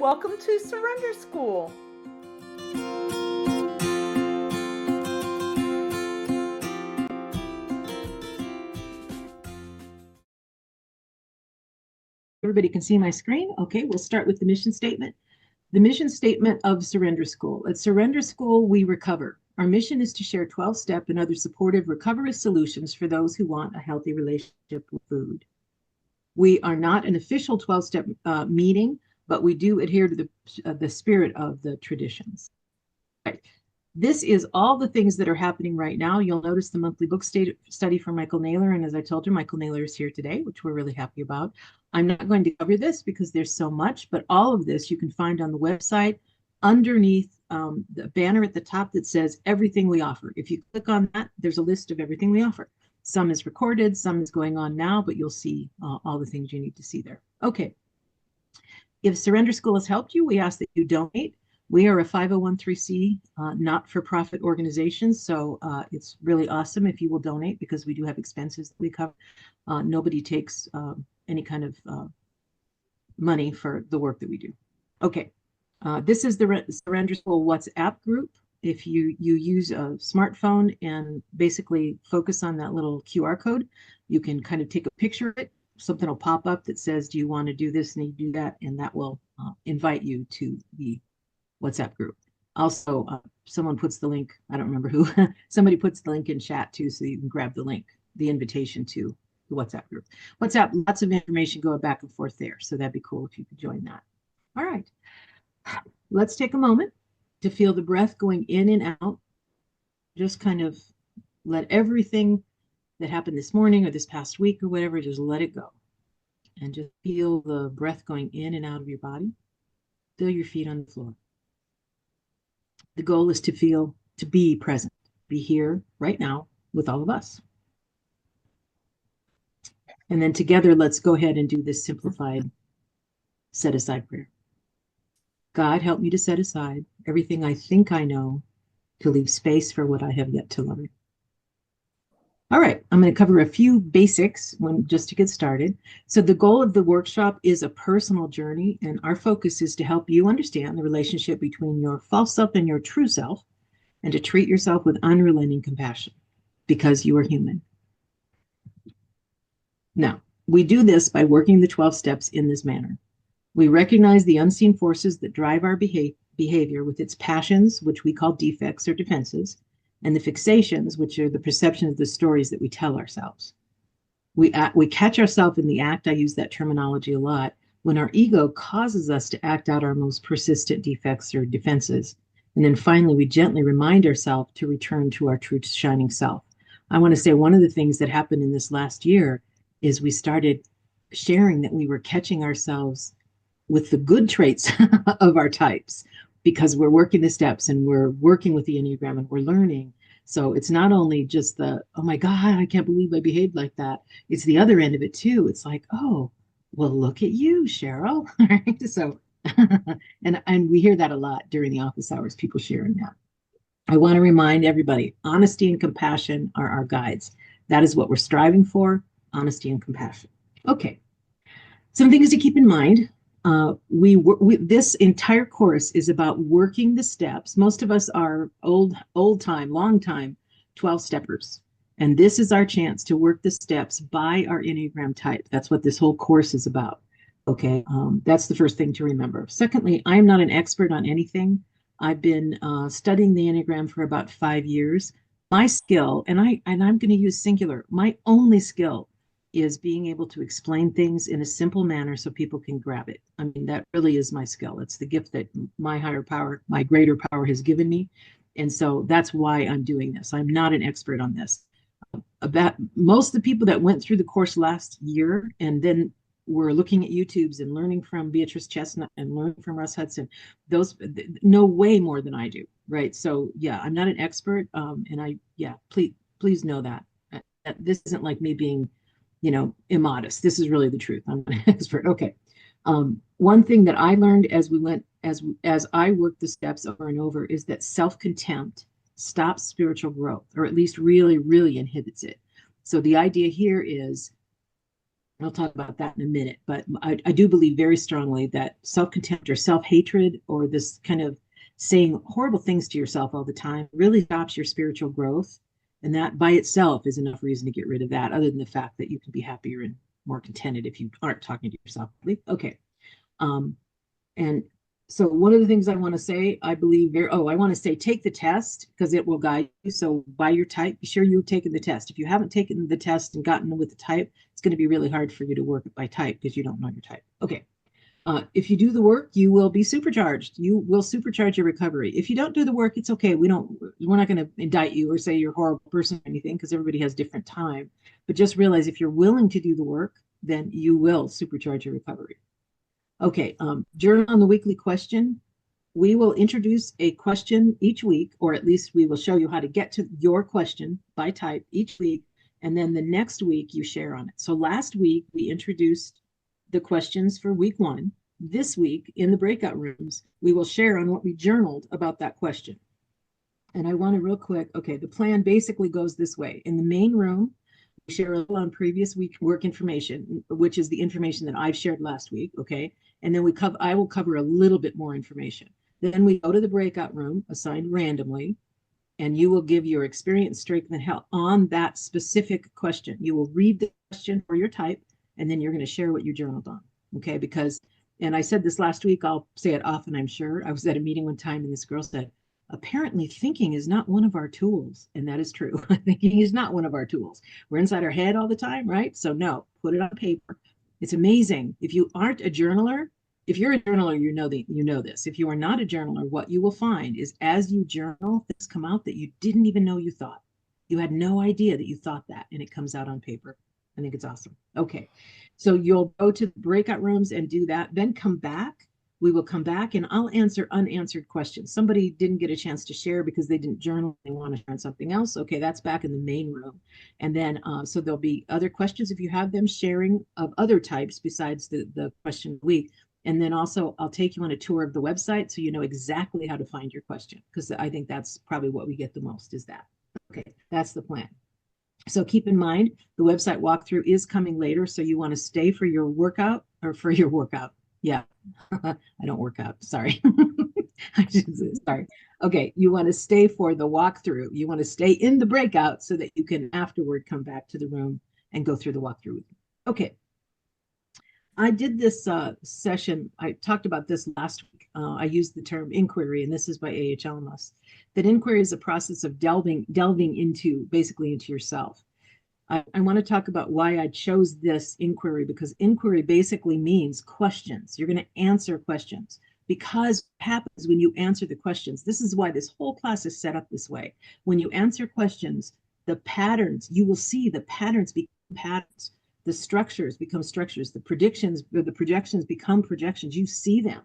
Welcome to Surrender School. Everybody can see my screen. Okay, we'll start with the mission statement. The mission statement of Surrender School. At Surrender School, we recover. Our mission is to share 12-step and other supportive recovery solutions for those who want a healthy relationship with food. We are not an official 12-step meeting, but we do adhere to the spirit of the traditions. Right. This is all the things that are happening right now. You'll notice the monthly book study from Michael Naylor. And as I told you, Michael Naylor is here today, which we're really happy about. I'm not going to cover this because there's so much, but all of this you can find on the website underneath the banner at the top that says everything we offer. If you click on that, there's a list of everything we offer. Some is recorded, some is going on now, but you'll see all the things you need to see there. Okay. If Surrender School has helped you, we ask that you donate. We are a 501(c) not-for-profit organization, so it's really awesome if you will donate because we do have expenses that we cover. Nobody takes any kind of money for the work that we do. Okay, this is the Surrender School WhatsApp group. If you use a smartphone and basically focus on that little QR code, you can kind of take a picture of it. Something will pop up that says, do you want to do this and you do that? And that will invite you to the WhatsApp group. Also, someone puts the link, I don't remember who, somebody puts the link in chat too, so you can grab the link, the invitation to the WhatsApp group. WhatsApp, lots of information going back and forth there, so that'd be cool if you could join that. All right, let's take a moment to feel the breath going in and out. Just kind of let everything that happened this morning or this past week or whatever, just let it go. And just feel the breath going in and out of your body. Feel your feet on the floor. The goal is to be present, be here right now with all of us. And then together, let's go ahead and do this simplified set aside prayer. God, help me to set aside everything I think I know to leave space for what I have yet to learn. All right, I'm going to cover a few basics just to get started. So the goal of the workshop is a personal journey, and our focus is to help you understand the relationship between your false self and your true self, and to treat yourself with unrelenting compassion because you are human. Now, we do this by working the 12 steps in this manner. We recognize the unseen forces that drive our behavior with its passions, which we call defects or defenses, and the fixations, which are the perceptions of the stories that we tell ourselves. We catch ourselves in the act, I use that terminology a lot, when our ego causes us to act out our most persistent defects or defenses. And then finally, we gently remind ourselves to return to our true shining self. I want to say one of the things that happened in this last year is we started sharing that we were catching ourselves with the good traits of our types, because we're working the steps and we're working with the Enneagram and we're learning. So it's not only just the, oh my God, I can't believe I behaved like that. It's the other end of it too. It's like, oh, well, look at you, Cheryl. Right? So, and we hear that a lot during the office hours, people sharing that. I want to remind everybody, honesty and compassion are our guides. That is what we're striving for, honesty and compassion. Okay, some things to keep in mind. This entire course is about working the steps. Most of us are long time 12-steppers. And this is our chance to work the steps by our Enneagram type. That's what this whole course is about. Okay, that's the first thing to remember. Secondly, I'm not an expert on anything. I've been studying the Enneagram for about 5 years. My skill, and I'm going to use singular, my only skill is being able to explain things in a simple manner so people can grab it. I mean, that really is my skill. It's the gift that my higher power, my greater power has given me. And so that's why I'm doing this. I'm not an expert on this. About most of the people that went through the course last year and then were looking at YouTubes and learning from Beatrice Chestnut and learning from Russ Hudson, those know way more than I do, right? So yeah, I'm not an expert. Please know that. This isn't like me being immodest. This is really the truth. I'm an expert. Okay. One thing that I learned as I worked the steps over and over is that self-contempt stops spiritual growth, or at least really, really inhibits it. So the idea here is I'll talk about that in a minute, but I do believe very strongly that self-contempt or self-hatred or this kind of saying horrible things to yourself all the time really stops your spiritual growth. And that by itself is enough reason to get rid of that, other than the fact that you can be happier and more contented if you aren't talking to yourself. Okay. Um, and so one of the things I want to say, I believe I want to say take the test because it will guide you. So by your type, be sure you've taken the test. If you haven't taken the test and gotten with the type, it's going to be really hard for you to work by type because you don't know your type. Okay. If you do the work, you will be supercharged. You will supercharge your recovery. If you don't do the work, it's okay. We're not going to indict you or say you're a horrible person or anything because everybody has different time. But just realize if you're willing to do the work, then you will supercharge your recovery. Okay, journal on the weekly question. We will introduce a question each week, or at least we will show you how to get to your question by type each week. And then the next week you share on it. So last week we introduced the questions for week 1. This week in the breakout rooms, we will share on what we journaled about that question. And I want to real quick, okay, the plan basically goes this way. In the main room, we share a little on previous week work information, which is the information that I've shared last week, okay? And then I will cover a little bit more information. Then we go to the breakout room assigned randomly, and you will give your experience, strength, and health on that specific question. You will read the question for your type, and then you're going to share what you journaled on, okay? Because, and I said this last week, I'll say it often, I'm sure. I was at a meeting one time, and this girl said, apparently thinking is not one of our tools. And that is true. Thinking is not one of our tools. We're inside our head all the time, right? So no, put it on paper. It's amazing. If you aren't a journaler, if you're a journaler, you know this. If you are not a journaler, what you will find is as you journal, things come out that you didn't even know you thought. You had no idea that you thought that, and it comes out on paper. I think it's awesome. Okay, so you'll go to the breakout rooms and do that, then come back. We will come back and I'll answer unanswered questions. Somebody didn't get a chance to share because they didn't journal. They want to share on something else. Okay, that's back in the main room. And then, so there'll be other questions if you have them, sharing of other types besides the question of the week. And then also I'll take you on a tour of the website so you know exactly how to find your question, because I think that's probably what we get the most is that. Okay, that's the plan. So keep in mind, the website walkthrough is coming later. So you want to stay for your workout or for your workout. Yeah, I don't work out. Sorry. Sorry. Okay, you want to stay for the walkthrough. You want to stay in the breakout so that you can afterward come back to the room and go through the walkthrough with you. Okay. I did this session. I talked about this last week. I used the term inquiry, and this is by A.H. Almas. That inquiry is a process of delving into basically into yourself. I want to talk about why I chose this inquiry, because inquiry basically means questions. You're going to answer questions, because what happens when you answer the questions, this is why this whole class is set up this way. When you answer questions, the patterns, you will see the patterns become patterns. The structures become structures. The projections become projections. You see them.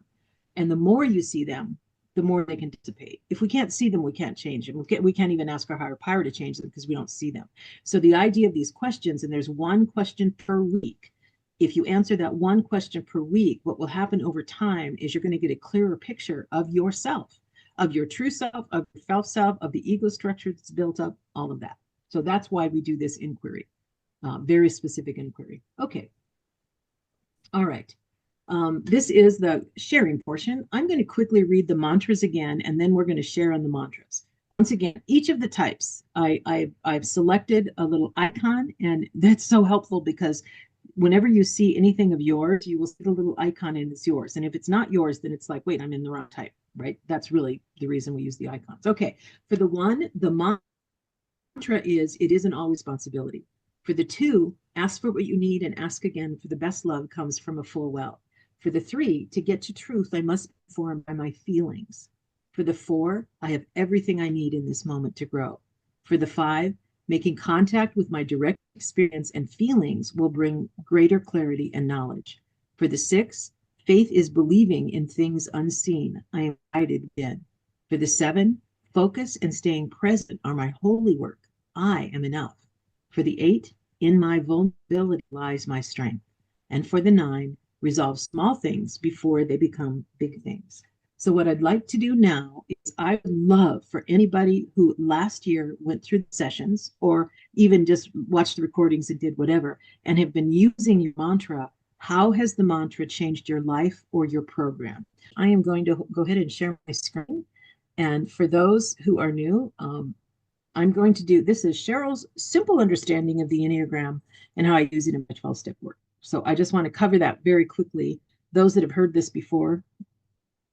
And the more you see them, the more they can dissipate. If we can't see them, we can't change them. We can't even ask our higher power to change them because we don't see them. So the idea of these questions, and there's one question per week. If you answer that one question per week, what will happen over time is you're going to get a clearer picture of yourself, of your true self, of your false self, of the ego structure that's built up, all of that. So that's why we do this inquiry, very specific inquiry. Okay. All right. This is the sharing portion. I'm going to quickly read the mantras again, and then we're going to share on the mantras. Once again, each of the types, I've selected a little icon, and that's so helpful because whenever you see anything of yours, you will see the little icon and it's yours. And if it's not yours, then it's like, wait, I'm in the wrong type, right? That's really the reason we use the icons. Okay, for the 1, the mantra is, it isn't all responsibility. For the 2, ask for what you need and ask again, for the best love comes from a full well. For the 3, to get to truth, I must be informed by my feelings. For the 4, I have everything I need in this moment to grow. For the 5, making contact with my direct experience and feelings will bring greater clarity and knowledge. For the 6, faith is believing in things unseen. I am guided in. For the 7, focus and staying present are my holy work. I am enough. For the 8, in my vulnerability lies my strength. And for the 9, resolve small things before they become big things. So what I'd like to do now is I would love for anybody who last year went through the sessions, or even just watched the recordings and did whatever, and have been using your mantra, how has the mantra changed your life or your program? I am going to go ahead and share my screen. And for those who are new, I'm going to do, this is Cheryl's simple understanding of the Enneagram and how I use it in my 12-step work. So I just want to cover that very quickly. Those that have heard this before,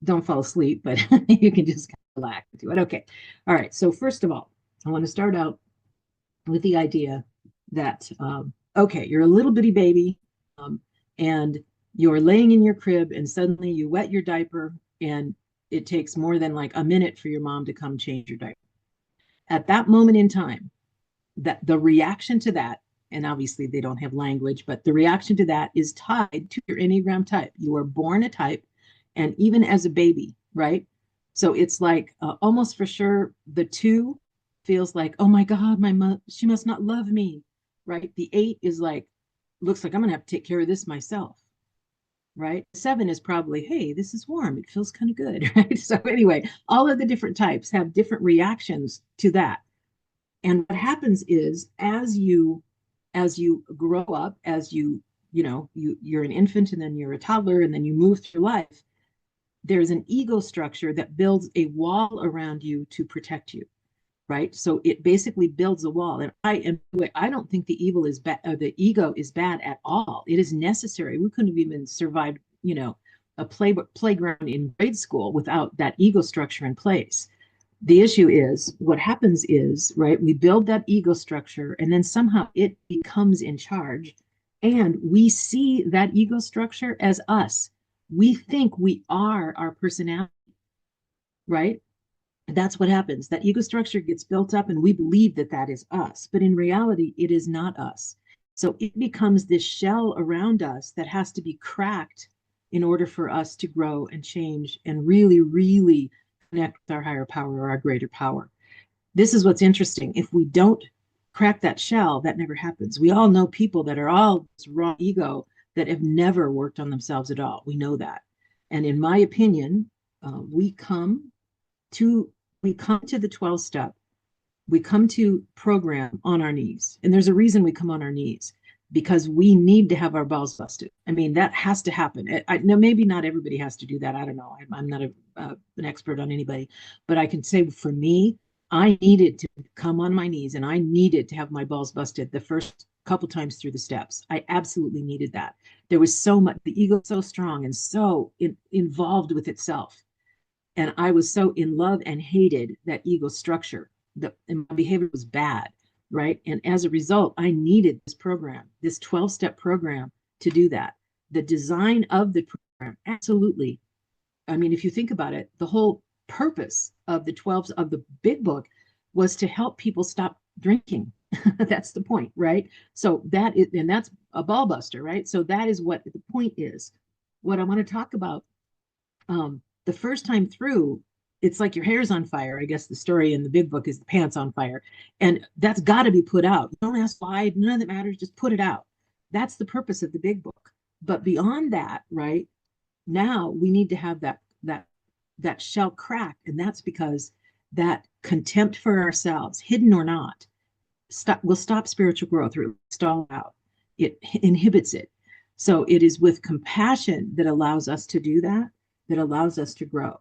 don't fall asleep, but you can just kind of relax to it. Okay. All right. So first of all, I want to start out with the idea that, okay, you're a little bitty baby, and you're laying in your crib and suddenly you wet your diaper and it takes more than like a minute for your mom to come change your diaper. At that moment in time, that the reaction to that, and obviously they don't have language, but the reaction to that is tied to your Enneagram type. You are born a type, and even as a baby, right? So it's like almost for sure the 2 feels like, oh my God, my mom, she must not love me, right? The 8 is like, looks like I'm gonna have to take care of this myself, right? 7 is probably, hey, this is warm, it feels kind of good, right? So anyway, all of the different types have different reactions to that. And what happens is as you grow up, as you're an infant and then you're a toddler and then you move through life, there's an ego structure that builds a wall around you to protect you, right? So it basically builds a wall. And I don't think the evil is bad, the ego is bad at all. It is necessary. We couldn't have even survived, a playground in grade school without that ego structure in place. The issue is what happens is, right, we build that ego structure and then somehow it becomes in charge. And we see that ego structure as us. We think we are our personality, right? That's what happens. That ego structure gets built up and we believe that that is us. But in reality, it is not us. So it becomes this shell around us that has to be cracked in order for us to grow and change and really, really connect with our higher power or our greater power. This is what's interesting. If we don't crack that shell, that never happens. We all know people that are all this raw ego that have never worked on themselves at all. We know that. And in my opinion, we come to the 12 step, we come to program on our knees. And there's a reason we come on our knees, because we need to have our balls busted. I mean, that has to happen. Now, maybe not everybody has to do that. I don't know. I'm not an expert on anybody, but I can say for me, I needed to come on my knees and I needed to have my balls busted the first couple times through the steps. I absolutely needed that. There was so much, the ego so strong and so involved with itself. And I was so in love and hated that ego structure. And my behavior was bad, right? And as a result, I needed this program, this 12-step program to do that. The design of the program, absolutely. I mean, if you think about it, the whole purpose of the 12s of the big book was to help people stop drinking. That's the point, right? So that is, and that's a ball buster, right? So that is what the point is. What I want to talk about, the first time through, it's like your hair's on fire. I guess the story in the big book is the pants on fire. And that's got to be put out. Don't ask why, none of that matters, just put it out. That's the purpose of the big book. But beyond that, right, now we need to have that shell cracked. And that's because that contempt for ourselves, hidden or not, will stop spiritual growth, or it will stall out. It inhibits it. So it is with compassion that allows us to do that, that allows us to grow.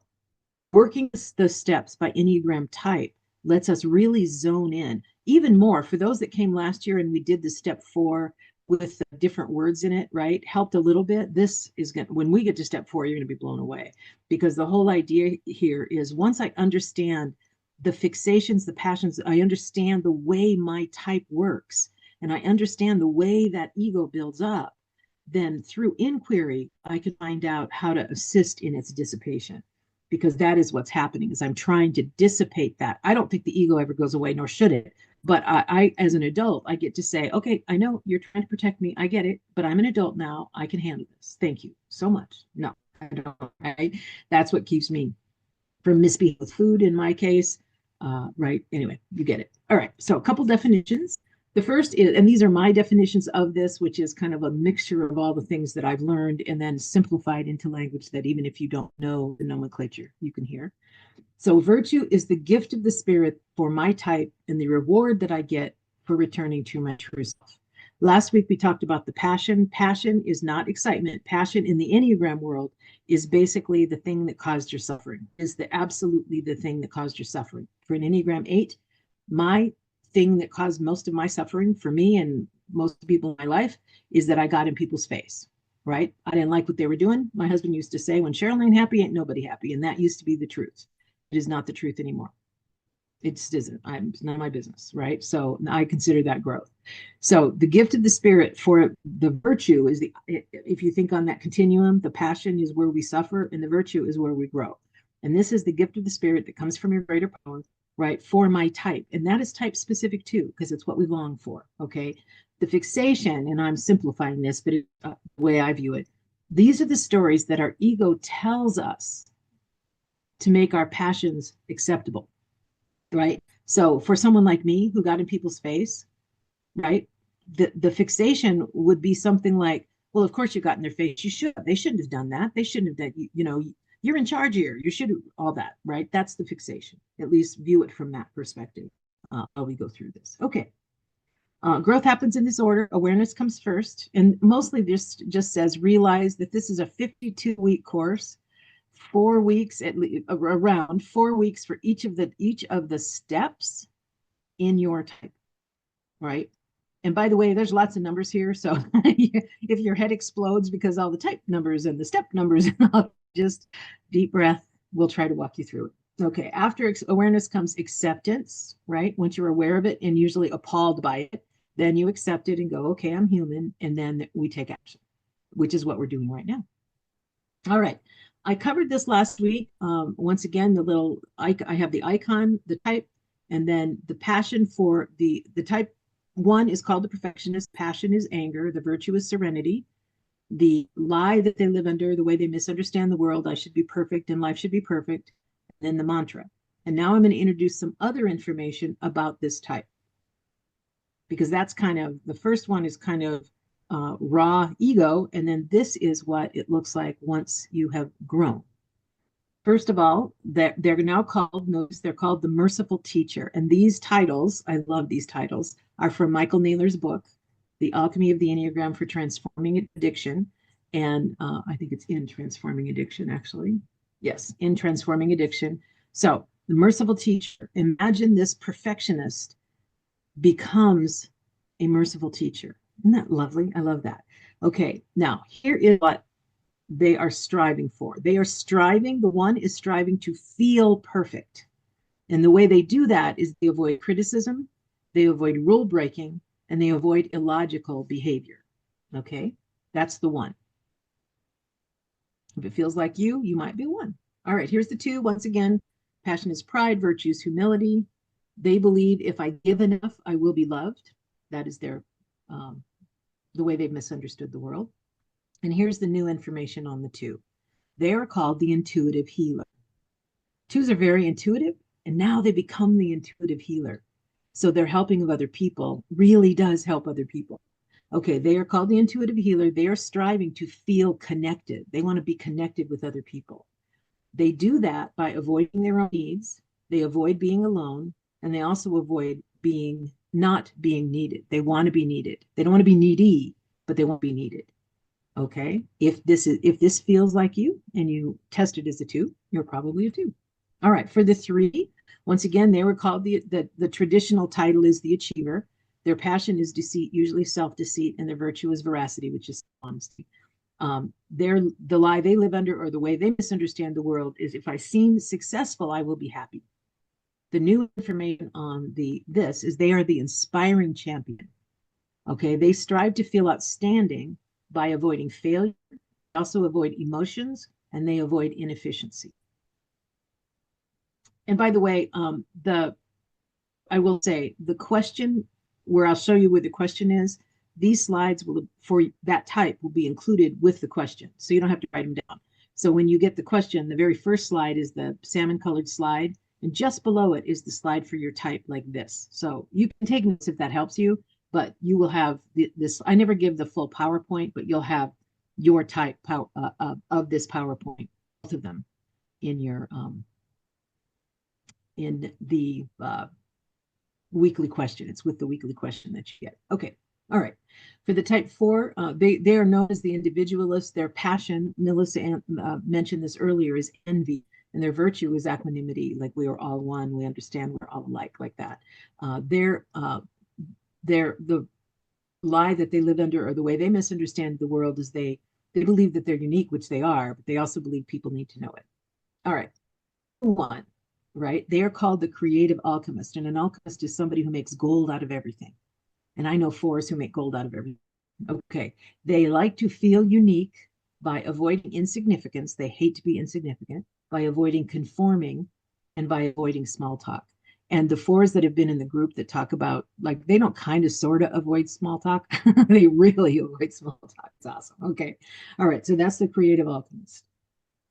Working the steps by Enneagram type lets us really zone in even more. For those that came last year and we did the step 4 with different words in it, right? Helped a little bit. This is going to, when we get to step 4, you're going to be blown away, because the whole idea here is once I understand the fixations, the passions, I understand the way my type works, and I understand the way that ego builds up, then through inquiry, I can find out how to assist in its dissipation, because that is what's happening, is I'm trying to dissipate that. I don't think the ego ever goes away, nor should it. But I, as an adult, I get to say, okay, I know you're trying to protect me. I get it, but I'm an adult now. I can handle this. Thank you so much. No, I don't. Right? That's what keeps me from misbehaving with food in my case. Right. Anyway, you get it. All right. So a couple definitions. The first is, and these are my definitions of this, which is kind of a mixture of all the things that I've learned and then simplified into language that even if you don't know the nomenclature, you can hear. So virtue is the gift of the spirit for my type, and the reward that I get for returning to my true self. Last week, we talked about the passion. Passion is not excitement. Passion in the Enneagram world is basically the thing that caused your suffering, is absolutely the thing that caused your suffering. For an Enneagram 8, my thing that caused most of my suffering for me and most people in my life is that I got in people's face, right? I didn't like what they were doing. My husband used to say, when Cheryl ain't happy, ain't nobody happy. And that used to be the truth. It is not the truth anymore. It just isn't. It's none of my business, right? So I consider that growth. So the gift of the spirit for the virtue is if you think on that continuum, the passion is where we suffer and the virtue is where we grow. And this is the gift of the spirit that comes from your greater power, right? For my type. And that is type specific too, because it's what we long for. Okay. The fixation, and I'm simplifying this, but it's the way I view it. These are the stories that our ego tells us to make our passions acceptable. Right? So for someone like me who got in people's face, right? The fixation would be something like, well, of course you got in their face. You should. They shouldn't have done that. They shouldn't have done, you're in charge here. You should, all that, right? That's the fixation. At least view it from that perspective while we go through this. Okay. Growth happens in this order. Awareness comes first. And mostly this just says, realize that this is a 52-week course. 4 weeks at least, around 4 weeks for each of the steps in your type, right? And by the way, there's lots of numbers here, so if your head explodes because all the type numbers and the step numbers, just deep breath. We'll try to walk you through it. Okay, after awareness comes acceptance, right? Once you're aware of it and usually appalled by it, then you accept it and go, okay, I'm human, and then we take action, which is what we're doing right now. All right. I covered this last week. Once again, I have the icon, the type, and then the passion for the type 1 is called the perfectionist. Passion is anger. The virtue is serenity. The lie that they live under, the way they misunderstand the world, I should be perfect and life should be perfect. And then the mantra. And now I'm going to introduce some other information about this type. Because that's kind of, the first one is kind of raw ego, and then this is what it looks like once you have grown. First of all, they're now called, notice they're called the merciful teacher. And these titles, I love these titles, are from Michael Naylor's book, The Alchemy of the Enneagram for Transforming Addiction. And I think it's in Transforming Addiction, actually. Yes, in Transforming Addiction. So the merciful teacher, imagine this perfectionist becomes a merciful teacher. Isn't that lovely? I love that. Okay, now here is what they are striving for. The one is striving to feel perfect. And the way they do that is they avoid criticism, they avoid rule breaking, and they avoid illogical behavior. Okay, that's the one. If it feels like you might be one. All right, here's the 2. Once again, passion is pride, virtue is humility. They believe if I give enough, I will be loved. That is their the way they've misunderstood the world. And here's the new information on the 2. They are called the intuitive healer. 2s are very intuitive, and now they become the intuitive healer. So their helping of other people really does help other people. Okay, they are called the intuitive healer. They are striving to feel connected. They want to be connected with other people. They do that by avoiding their own needs. They avoid being alone, and they also avoid not being needed. They want to be needed. They don't want to be needy, but they won't be needed. Okay. If this feels like you and you tested as a 2, you're probably a 2. All right. For the 3, once again, they were called the traditional title is the achiever. Their passion is deceit, usually self-deceit, and their virtue is veracity, which is honesty. The lie they live under, or the way they misunderstand the world, is if I seem successful, I will be happy. The new information on this is they are the inspiring champion. Okay, they strive to feel outstanding by avoiding failure. They also avoid emotions, and they avoid inefficiency. And by the way, I will say the question where I'll show you where the question is, these slides for that type will be included with the question. So you don't have to write them down. So when you get the question, the very first slide is the salmon colored slide. And just below it is the slide for your type like this. So you can take notes if that helps you, but you will have this. I never give the full PowerPoint, but you'll have your type of this PowerPoint, both of them in your in the weekly question. It's with the weekly question that you get. Okay. All right. For the type 4, they are known as the individualists. Their passion, Melissa mentioned this earlier, is envy. And their virtue is equanimity, like we are all one. We understand we're all alike, like that. The lie that they live under, or the way they misunderstand the world, is they believe that they're unique, which they are, but they also believe people need to know it. All right. One, right? They are called the creative alchemist. And an alchemist is somebody who makes gold out of everything. And I know 4s who make gold out of everything. Okay. They like to feel unique by avoiding insignificance. They hate to be insignificant, by avoiding conforming, and by avoiding small talk. And the 4s that have been in the group that talk about, like, they don't kind of sort of avoid small talk. They really avoid small talk. It's awesome. Okay. All right. So that's the creative alchemist.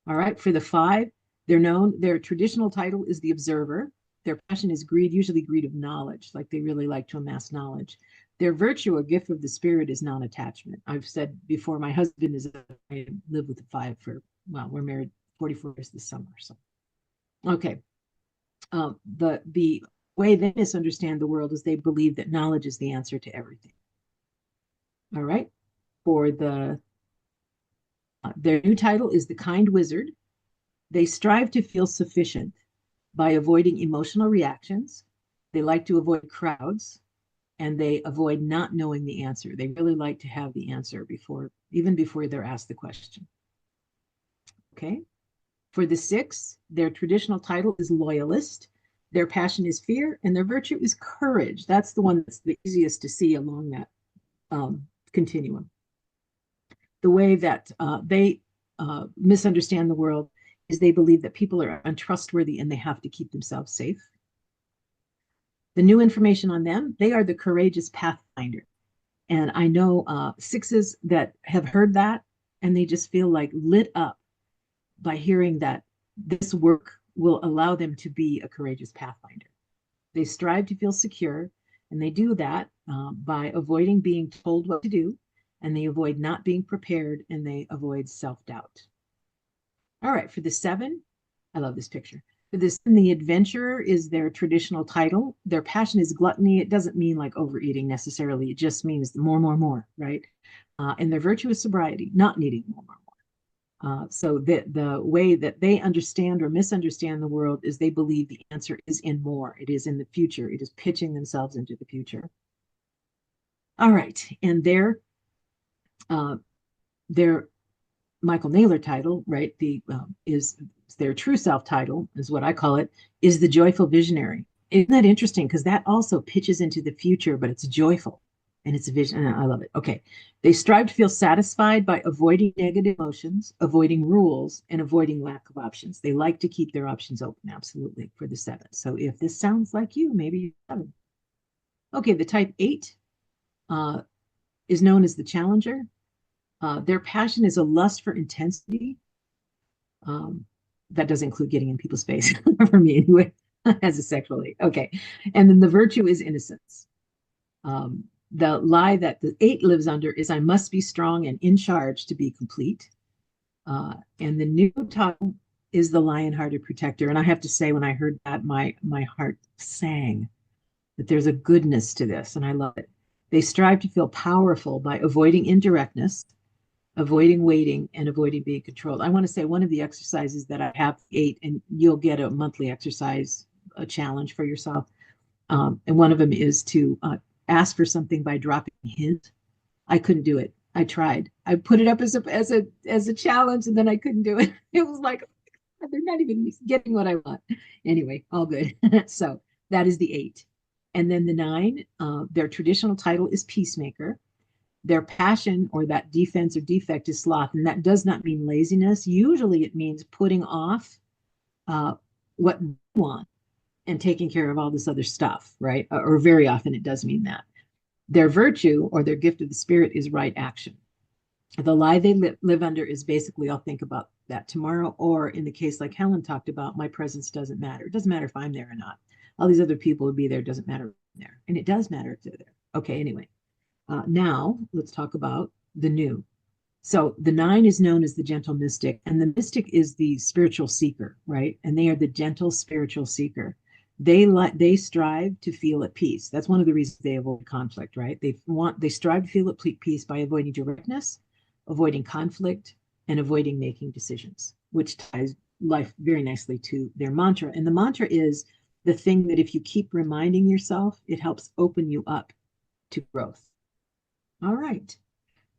All right. For the 5, their traditional title is the observer. Their passion is greed, usually greed of knowledge, like they really like to amass knowledge. Their virtue or gift of the spirit is non-attachment. I've said before, my husband I live with a 5 we're married 44 years this summer. So, okay. The way they misunderstand the world is they believe that knowledge is the answer to everything. All right. For their new title is the kind wizard. They strive to feel sufficient by avoiding emotional reactions. They like to avoid crowds, and they avoid not knowing the answer. They really like to have the answer even before they're asked the question. Okay. For the 6, their traditional title is loyalist. Their passion is fear, and their virtue is courage. That's the one that's the easiest to see along that continuum. The way that they misunderstand the world is they believe that people are untrustworthy and they have to keep themselves safe. The new information on them, they are the courageous pathfinder. And I know 6s that have heard that, and they just feel like lit up by hearing that this work will allow them to be a courageous pathfinder. They strive to feel secure, and they do that by avoiding being told what to do, and they avoid not being prepared, and they avoid self-doubt. All right, for the 7, I love this picture. For this, the adventurer is their traditional title. Their passion is gluttony. It doesn't mean like overeating necessarily. It just means more, right? And their virtue is sobriety, not needing more. So the way that they understand or misunderstand the world is they believe the answer is in more. It is in the future. It is pitching themselves into the future. All right, and their Michael Naylor title, right, is their true self title, is what I call it, is the joyful visionary. Isn't that interesting? Because that also pitches into the future, but it's joyful and it's a vision. I love it. Okay. They strive to feel satisfied by avoiding negative emotions, avoiding rules, and avoiding lack of options. They like to keep their options open, absolutely, for the 7. So if this sounds like you, maybe you're 7. Okay, the type 8 is known as the challenger. Their passion is a lust for intensity. That does include getting in people's face, for me anyway, as a sexually. Okay. And then the virtue is innocence. The lie that the 8 lives under is I must be strong and in charge to be complete. And the new title is the lion-hearted protector. And I have to say, when I heard that, my heart sang that there's a goodness to this, and I love it. They strive to feel powerful by avoiding indirectness, avoiding waiting, and avoiding being controlled. I want to say one of the exercises that I have 8, and you'll get a monthly exercise, a challenge for yourself. And one of them is to ask for something by dropping a hint. I couldn't do it. I tried. I put it up as a challenge, and then I couldn't do it. It was like, they're not even getting what I want. Anyway, all good. So that is the 8. And then the 9, their traditional title is peacemaker. Their passion or that defense or defect is sloth, and that does not mean laziness. Usually it means putting off what you want and taking care of all this other stuff, right? Or very often it does mean that. Their virtue or their gift of the spirit is right action. The lie they live under is basically, I'll think about that tomorrow, or in the case like Helen talked about, my presence doesn't matter. It doesn't matter if I'm there or not. All these other people will be there. It doesn't matter if I'm there. And it does matter if they're there. Okay, anyway. Now let's talk about the new. So the 9 is known as the gentle mystic, and the mystic is the spiritual seeker, right? And they are the gentle spiritual seeker. They strive to feel at peace. That's one of the reasons they avoid conflict, right? They strive to feel at peace by avoiding directness, avoiding conflict, and avoiding making decisions, which ties life very nicely to their mantra. And the mantra is the thing that if you keep reminding yourself, it helps open you up to growth. All right.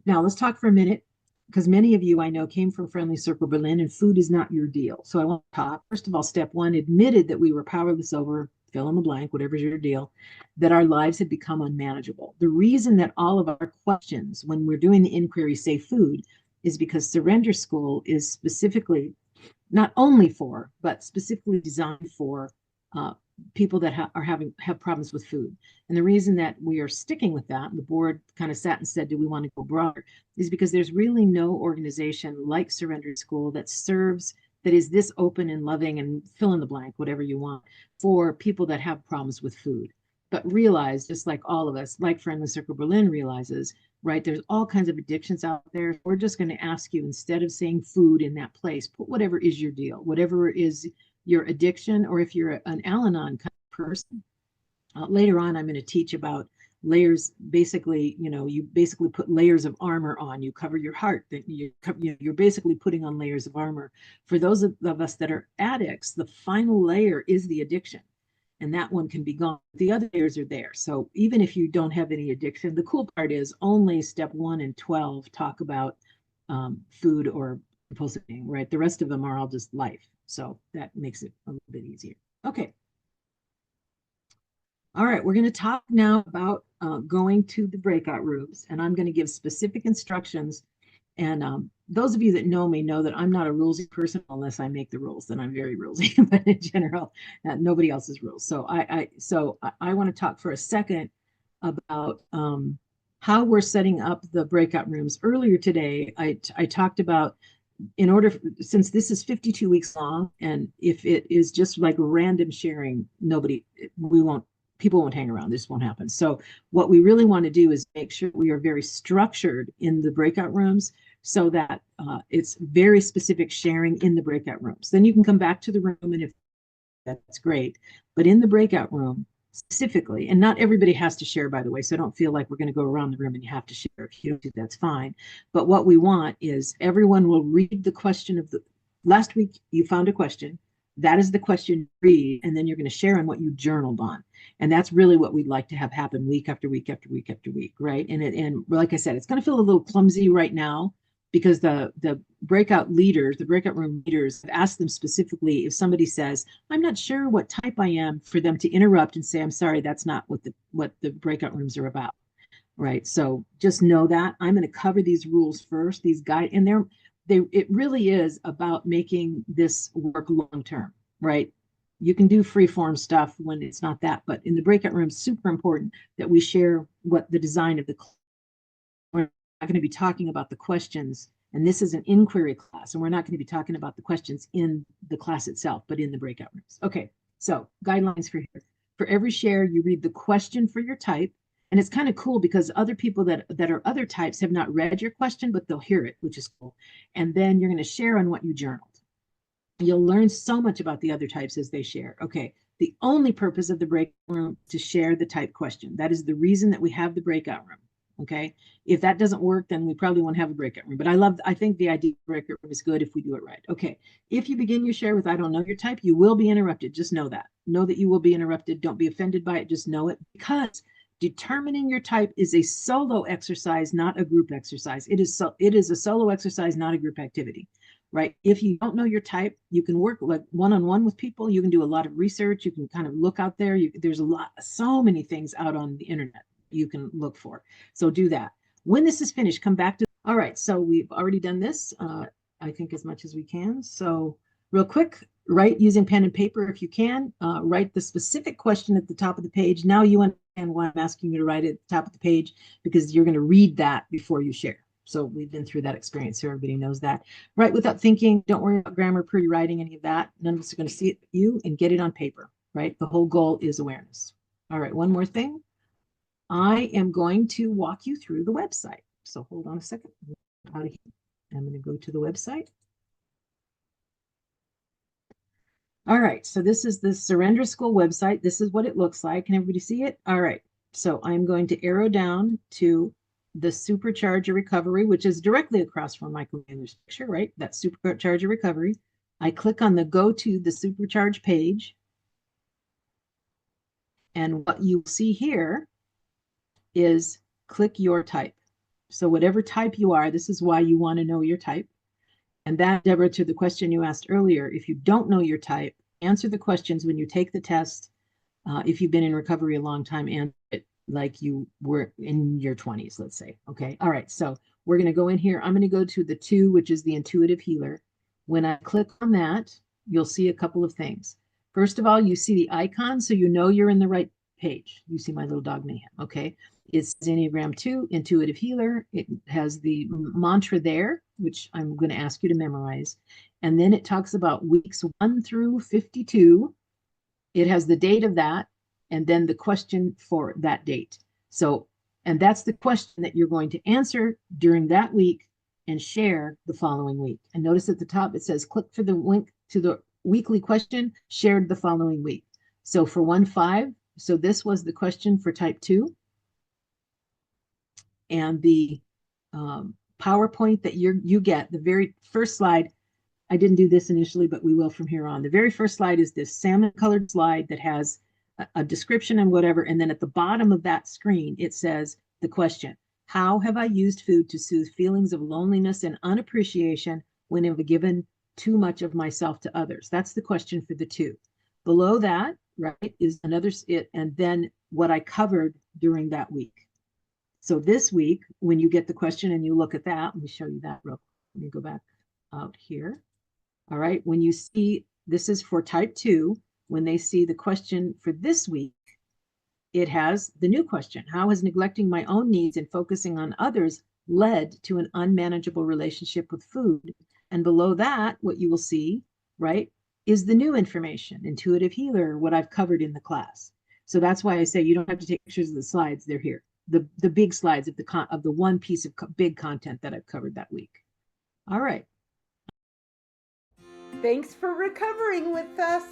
Now let's talk for a minute, because many of you I know came from Friendly Circle Berlin and food is not your deal. So I want to talk, first of all, step one, admitted that we were powerless over, fill in the blank, whatever's your deal, that our lives had become unmanageable. The reason that all of our questions when we're doing the inquiry say food is because Surrender School is specifically, not only for, but specifically designed for people that have problems with food. And the reason that we are sticking with that, and the board kind of sat and said, do we want to go broader, is because there's really no organization like Surrender School that is this open and loving and fill in the blank, whatever you want, for people that have problems with food. But realize, just like all of us, like Friendly Circle Berlin realizes, right, there's all kinds of addictions out there. We're just going to ask you, instead of saying food in that place, put whatever is your deal, whatever is your addiction, or if you're an Al-Anon kind of person. Later on, I'm going to teach about layers. Basically, you basically put layers of armor on. You cover your heart. That you're basically putting on layers of armor. For those of us that are addicts, the final layer is the addiction, and that one can be gone. The other layers are there. So even if you don't have any addiction, the cool part is only step 1 and 12 talk about food or compulsive eating, right? The rest of them are all just life. So that makes it a little bit easier. Okay. All right, we're going to talk now about going to the breakout rooms, and I'm going to give specific instructions. And those of you that know me know that I'm not a rulesy person unless I make the rules. Then I'm very rulesy, but in general, nobody else's rules. So I want to talk for a second about how we're setting up the breakout rooms. Earlier today, I talked about, since this is 52 weeks long, and if it is just like random sharing, people won't hang around. This won't happen. So what we really want to do is make sure we are very structured in the breakout rooms, so that it's very specific sharing in the breakout rooms. Then you can come back to the room, and if that's great. But in the breakout room specifically, and not everybody has to share, by the way, so don't feel like we're going to go around the room and you have to share. If you don't do, that's fine. But what we want is everyone will read the question of the last week. You found a question. That is the question you read, and then you're going to share on what you journaled on. And that's really what we'd like to have happen week after week after week after week, right? And like I said, it's going to feel a little clumsy right now, because the breakout room leaders have asked them specifically, if somebody says, I'm not sure what type I am, for them to interrupt and say, I'm sorry, that's not what the breakout rooms are about, right? So just know that I'm going to cover these rules first, these guide, and it really is about making this work long-term, right? You can do free form stuff when it's not that, but in the breakout room, super important that we share what the design of the class. We're not going to be talking about the questions, and this is an inquiry class, and we're not going to be talking about the questions in the class itself, but in the breakout rooms. Okay, so guidelines for here. For every share, you read the question for your type, and it's kind of cool because other people that are other types have not read your question, but they'll hear it, which is cool. And then you're going to share on what you journaled. You'll learn so much about the other types as they share. Okay, the only purpose of the breakout room to share the type question. That is the reason that we have the breakout room. Okay, if that doesn't work, then we probably won't have a breakout room. But I think the idea of breakout room is good if we do it right. Okay, if you begin your share with I don't know your type, you will be interrupted. Just know that. Know that you will be interrupted. Don't be offended by it. Just know it, because determining your type is a solo exercise, not a group exercise. It is a solo exercise, not a group activity, right? If you don't know your type, you can work like one-on-one with people. You can do a lot of research. You can kind of look out there. There's so many things out on the internet you can look for. So do that. When this is finished, come back to, all right, so we've already done this, I think as much as we can. So real quick, write using pen and paper if you can. Write the specific question at the top of the page. Now you understand why I'm asking you to write it at the top of the page, because you're going to read that before you share. So we've been through that experience, so everybody knows that. Write without thinking. Don't worry about grammar, pretty writing, any of that. None of us are going to see it but you, and get it on paper, right? The whole goal is awareness. All right, one more thing. I am going to walk you through the website. So hold on a second. I'm going to go to the website. All right, so this is the Surrender School website. This is what it looks like. Can everybody see it? All right, so I'm going to arrow down to the Supercharge Your Recovery, which is directly across from Michael Mueller's picture, right? That's Supercharge Your Recovery. I click on the Go to the Supercharge page. And what you see here is click your type. So whatever type you are, this is why you want to know your type. And that, Deborah, to the question you asked earlier, if you don't know your type, answer the questions when you take the test. If you've been in recovery a long time, answer it like you were in your 20s, let's say. Okay. All right. So we're going to go in here. I'm going to go to the 2, which is the intuitive healer. When I click on that, you'll see a couple of things. First of all, you see the icon, so you know you're in the right page. You see my little dog Mayhem. Okay. It's Enneagram 2, intuitive healer. It has the mantra there, which I'm going to ask you to memorize. And then it talks about weeks 1 through 52. It has the date of that and then the question for that date. So, and that's the question that you're going to answer during that week and share the following week. And notice at the top, it says, click for the link to the weekly question shared the following week. So for 1-5, so this was the question for type 2. And the PowerPoint that you get, the very first slide, I didn't do this initially, but we will from here on. The very first slide is this salmon colored slide that has a description and whatever. And then at the bottom of that screen, it says the question, how have I used food to soothe feelings of loneliness and unappreciation when I've given too much of myself to others? That's the question for the 2. Below that, right, is another, and then what I covered during that week. So this week, when you get the question and you look at that, let me show you that real quick. Let me go back out here. All right, when you see, this is for type 2, when they see the question for this week, it has the new question. How has neglecting my own needs and focusing on others led to an unmanageable relationship with food? And below that, what you will see, right, is the new information, intuitive healer, what I've covered in the class. So that's why I say you don't have to take pictures of the slides, they're here. The big slides of the one piece of big content that I've covered that week. All right. Thanks for recovering with us.